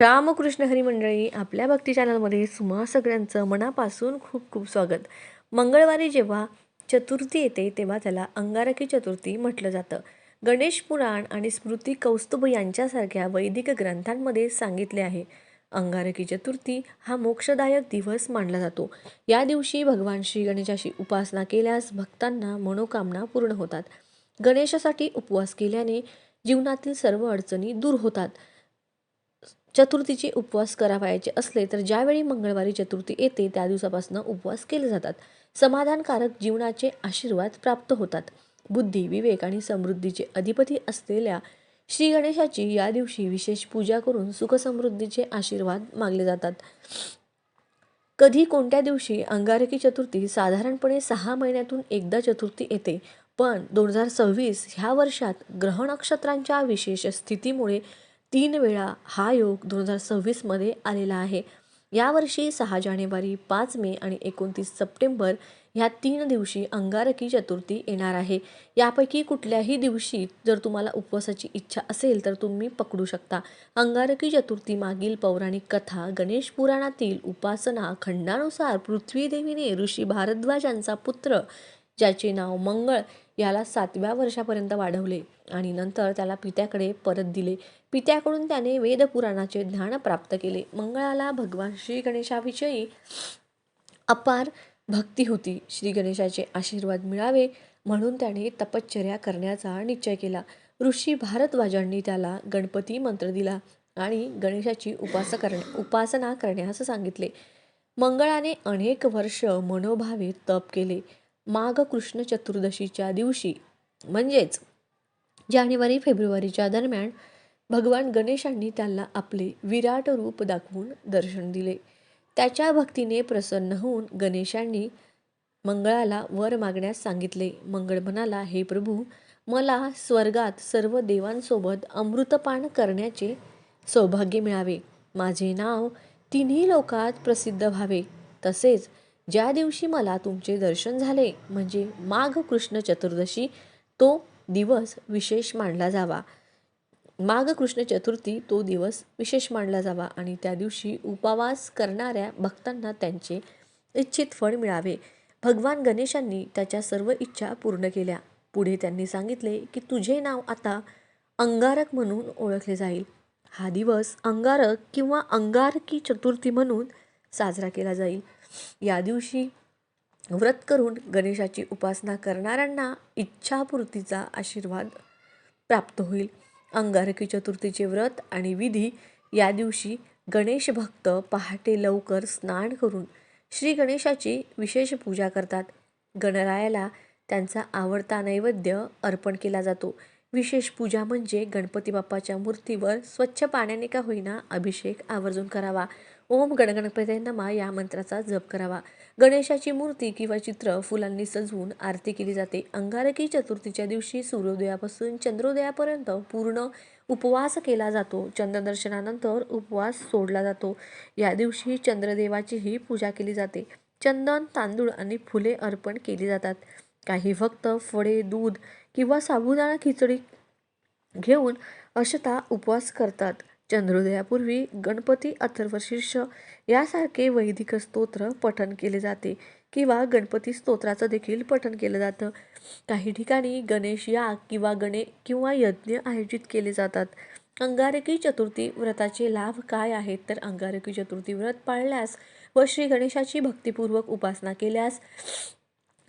रामकृष्ण हरी मंडळी, आपल्या भक्ती चॅनलमध्ये तुम्हा सगळ्यांचं मनापासून खूप खूप स्वागत. मंगळवारी जेव्हा चतुर्थी येते तेव्हा त्याला अंगारकी चतुर्थी म्हटलं जातं. गणेश पुराण आणि स्मृती कौस्तुभ यांच्यासारख्या वैदिक ग्रंथांमध्ये सांगितले आहे, अंगारकी चतुर्थी हा मोक्षदायक दिवस मानला जातो. या दिवशी भगवान श्री गणेशाची उपासना केल्यास भक्तांना मनोकामना पूर्ण होतात. गणेशासाठी उपवास केल्याने जीवनातील सर्व अडचणी दूर होतात. चतुर्थीचे उपवास करावयाचे असले तर ज्यावेळी मंगळवारी चतुर्थी येते त्या दिवसापासून उपवास केले जातात. समाधानकारक जीवनाचे आशीर्वाद प्राप्त होतात. बुद्धी, विवेक आणि समृद्धीचे अधिपती असलेल्या श्री गणेशाची या दिवशी विशेष पूजा करून सुखसमृद्धीचे आशीर्वाद मागले जातात. कधी कोणत्या दिवशी अंगारकी चतुर्थी साधारणपणे 6 महिन्यातून एकदा चतुर्थी येते, पण 2026 ह्या वर्षात ग्रह नक्षत्रांच्या विशेष स्थितीमुळे 3 वेळा हा योग 2026 मध्ये आलेला आहे. यावर्षी 6 जानेवारी, 5 मे आणि 29 सप्टेंबर ह्या 3 दिवशी अंगारकी चतुर्थी येणार आहे. यापैकी कुठल्याही दिवशी जर तुम्हाला उपवासाची इच्छा असेल तर तुम्ही पकडू शकता. अंगारकी चतुर्थी मागील पौराणिक कथा गणेश पुराणातील उपासना खंडानुसार पृथ्वी देवीने ऋषी भारद्वाज यांचा पुत्र, ज्याचे नाव मंगळ, याला 7व्या वर्षापर्यंत वाढवले आणि नंतर त्याला पित्याकडे परत दिले. पित्याकडून त्याने वेदपुराणाचे ज्ञान प्राप्त केले. मंगळाला भगवान श्री गणेशाविषयी अपार भक्ती होती. श्री गणेशाचे आशीर्वाद मिळावे म्हणून त्याने तपश्चर्या करण्याचा निश्चय केला. ऋषी भारद्वाजांनी त्याला गणपती मंत्र दिला आणि गणेशाची उपासना करण्यास सांगितले. मंगळाने अनेक वर्ष मनोभावे तप केले. माघ कृष्ण चतुर्दशीच्या दिवशी म्हणजेच जानेवारी फेब्रुवारीच्या दरम्यान भगवान गणेशांनी त्याला आपले विराट रूप दाखवून दर्शन दिले. त्याच्या भक्तीने प्रसन्न होऊन गणेशांनी मंगळाला वर मागण्यास सांगितले. मंगळ म्हणाला, हे प्रभू, मला स्वर्गात सर्व देवांसोबत अमृतपान करण्याचे सौभाग्य मिळावे. माझे नाव तिन्ही लोकात प्रसिद्ध व्हावे. तसेच ज्या दिवशी मला तुमचे दर्शन झाले म्हणजे माघ कृष्ण चतुर्दशी, तो दिवस विशेष मानला जावा. माघ कृष्ण चतुर्थी तो दिवस विशेष मानला जावा आणि त्या दिवशी उपवास करणाऱ्या भक्तांना त्यांचे इच्छित फळ मिळावे. भगवान गणेशांनी त्याच्या सर्व इच्छा पूर्ण केल्या. पुढे त्यांनी सांगितले की तुझे नाव आता अंगारक म्हणून ओळखले जाईल. हा दिवस अंगारक किंवा अंगारकी चतुर्थी म्हणून साजरा केला जाईल. या दिवशी व्रत करून गणेशाची उपासना करणाऱ्यांना इच्छापूर्तीचा आशीर्वाद प्राप्त होईल. अंगारकी चतुर्थीचे व्रत आणि विधी. या दिवशी गणेश भक्त पहाटे लवकर स्नान करून श्री गणेशाची विशेष पूजा करतात. गणरायाला त्यांचा आवडता नैवेद्य अर्पण केला जातो. विशेष पूजा म्हणजे गणपती बाप्पाच्या मूर्तीवर स्वच्छ पाण्याने का होईना अभिषेक आवर्जून करावा. ओम गणगणपते नमः या मंत्राचा जप करावा. गणेशाची मूर्ती किंवा चित्र फुलांनी सजवून आरती केली जाते. अंगारकी चतुर्थीच्या दिवशी सूर्योदयापासून चंद्रोदयापर्यंत पूर्ण उपवास केला जातो. चंद्रदर्शनानंतर उपवास सोडला जातो. या दिवशी चंद्रदेवाचीही पूजा केली जाते. चंदन, तांदूळ आणि फुले अर्पण केली जातात. काही भक्त फळे, दूध किंवा साबुदाणा खिचडी घेऊन अशता उपवास करतात. चंद्रोदयापूर्वी गणपती अथर्वशीर्ष यासारखे वैदिक स्तोत्र पठण केले जाते किंवा गणपती स्तोत्राचं देखील पठण केलं जातं. काही ठिकाणी गणेश याग किंवा यज्ञ आयोजित केले जातात. अंगारकी चतुर्थी व्रताचे लाभ काय आहेत तर अंगारकी चतुर्थी व्रत पाळल्यास व श्री गणेशाची भक्तिपूर्वक उपासना केल्यास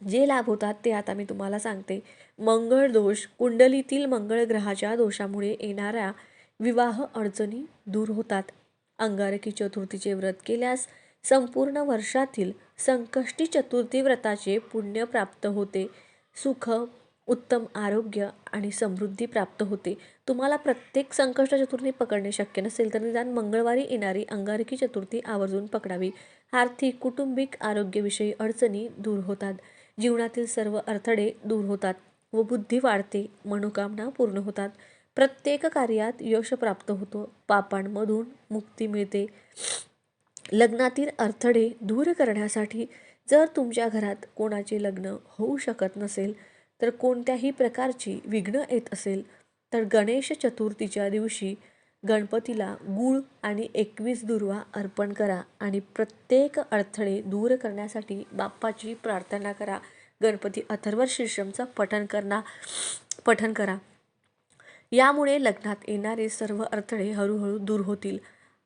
जे लाभ होतात ते आता मी तुम्हाला सांगते. मंगळ दोष. कुंडलीतील मंगळ ग्रहाच्या दोषामुळे येणाऱ्या विवाह अडचणी दूर होतात. अंगारकी चतुर्थीचे व्रत केल्यास संपूर्ण वर्षातील संकष्टी चतुर्थी व्रताचे पुण्य प्राप्त होते. सुख, उत्तम आरोग्य आणि समृद्धी प्राप्त होते. तुम्हाला प्रत्येक संकष्ट चतुर्थी पकडणे शक्य नसेल तर निदान मंगळवारी येणारी अंगारकी चतुर्थी आवर्जून पकडावी. आर्थिक, कुटुंबिक, आरोग्यविषयी अडचणी दूर होतात. जीवनातील सर्व अडथळे दूर होतात व बुद्धी वाढते. मनोकामना पूर्ण होतात. प्रत्येक कार्यात यश प्राप्त होतो. पापांमधून मुक्ती मिळते. लग्नातील अडथळे दूर करण्यासाठी जर तुमच्या घरात कोणाचे लग्न होऊ शकत नसेल तर कोणत्याही प्रकारची विघ्न येत असेल तर गणेश चतुर्थीच्या दिवशी गणपतीला गूळ आणि 21 दुर्वा अर्पण करा आणि प्रत्येक अडथळे दूर करण्यासाठी बाप्पाची प्रार्थना करा. गणपती अथर्व शीर्षमचं पठण करा. यामुळे लग्नात येणारे सर्व अडथळे हळूहळू दूर होतील.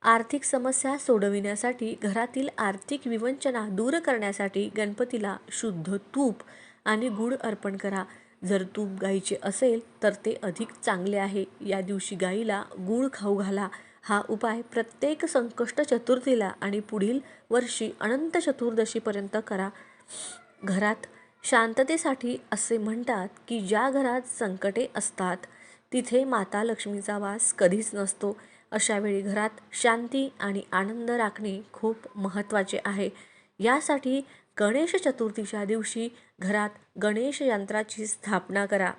आर्थिक समस्या सोडविण्यासाठी, घरातील आर्थिक विवंचना दूर करण्यासाठी गणपतीला शुद्ध तूप आणि गूळ अर्पण करा. जर तूप गाईचे असेल तर ते अधिक चांगले आहे. या दिवशी गाईला गूळ खाऊ घाला. हा उपाय प्रत्येक संकष्ट चतुर्थीला आणि पुढील वर्षी अनंत चतुर्दशीपर्यंत करा. घरात शांततेसाठी असे म्हणतात की ज्या घरात संकटे असतात तिथे माता लक्ष्मीचा वास कधीच नसतो. अशा वेळी घरात शांती आणि आनंद राखणे खूप महत्त्वाचे आहे. यासाठी गणेश चतुर्थीच्या दिवशी घरात गणेश यंत्राची स्थापना करा.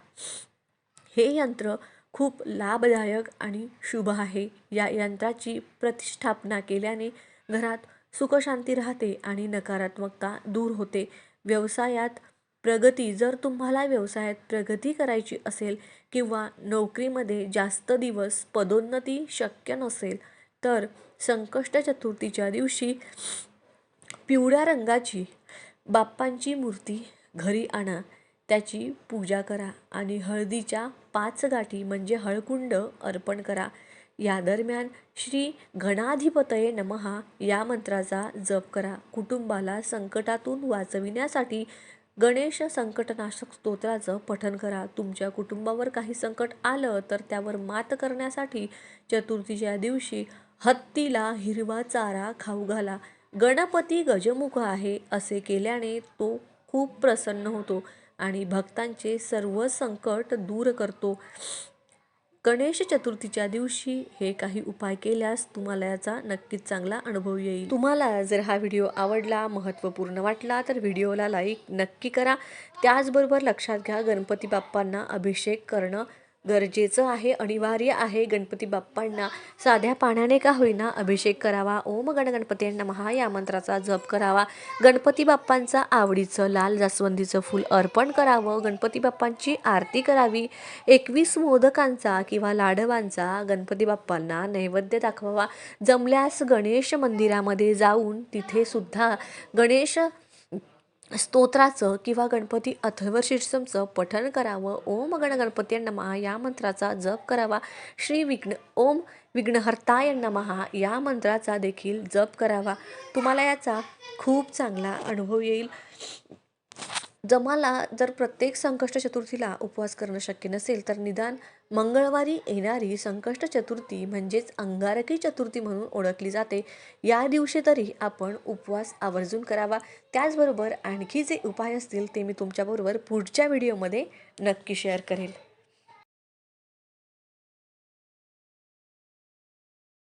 हे यंत्र खूप लाभदायक आणि शुभ आहे. या यंत्राची प्रतिष्ठापना केल्याने घरात सुखशांती राहते आणि नकारात्मकता दूर होते. व्यवसायात प्रगती, जर तुम्हाला व्यवसायात प्रगती करायची असेल किंवा नोकरीमध्ये जास्त दिवस पदोन्नती शक्य नसेल तर संकष्ट चतुर्थीच्या दिवशी पिवळ्या रंगाची बाप्पांची मूर्ती घरी आणा. त्याची पूजा करा आणि हळदीच्या 5 गाठी म्हणजे हळकुंड अर्पण करा. या दरम्यान श्री गणाधिपतये नमः या मंत्राचा जप करा. कुटुंबाला संकटातून वाचविण्यासाठी गणेश संकटनाशक स्तोत्राचं पठण करा. तुमच्या कुटुंबावर काही संकट आलं तर त्यावर मात करण्यासाठी चतुर्थीच्या दिवशी हत्तीला हिरवा चारा खाऊ घाला. गणपती गजमुख आहे असे केल्याने तो खूप प्रसन्न होतो आणि भक्तांचे सर्व संकट दूर करतो. गणेश चतुर्थीच्या दिवशी हे काही उपाय केल्यास तुम्हाला याचा नक्कीच चांगला अनुभव येईल. तुम्हाला जर हा व्हिडिओ आवडला, महत्त्वपूर्ण वाटला तर व्हिडिओला लाईक नक्की करा. त्याचबरोबर लक्षात घ्या, गणपती बाप्पांना अभिषेक करणं गरजेचं आहे, अनिवार्य आहे. गणपती बाप्पांना साध्या पाण्याने का होईना अभिषेक करावा. ओम गण गणपती नमः या मंत्राचा जप करावा. गणपती बाप्पांचा आवडीचं लाल जास्वंदीचं फूल अर्पण करावं. गणपती बाप्पांची आरती करावी. 21 मोदकांचा किंवा लाडवांचा गणपती बाप्पांना नैवेद्य दाखवावा. जमल्यास गणेश मंदिरामध्ये जाऊन तिथे सुद्धा गणेश स्तोत्राचं किंवा गणपती अथर्व शीर्षमचं पठण करावं. ओम गण गणपती नमः या मंत्राचा जप करावा. ओम विघ्नहर्ताय नमः या मंत्राचा देखील जप करावा. तुम्हाला याचा खूप चांगला अनुभव येईल. जर प्रत्येक संकष्ट चतुर्थीला उपवास करणं शक्य नसेल तर निदान मंगळवारी येणारी संकष्ट चतुर्थी म्हणजेच अंगारकी चतुर्थी म्हणून ओळखली जाते, या दिवशी तरी आपण उपवास आवर्जून करावा. त्याचबरोबर आणखी जे उपाय असतील ते मी तुमच्याबरोबर पुढच्या व्हिडिओमध्ये नक्की शेअर करेल.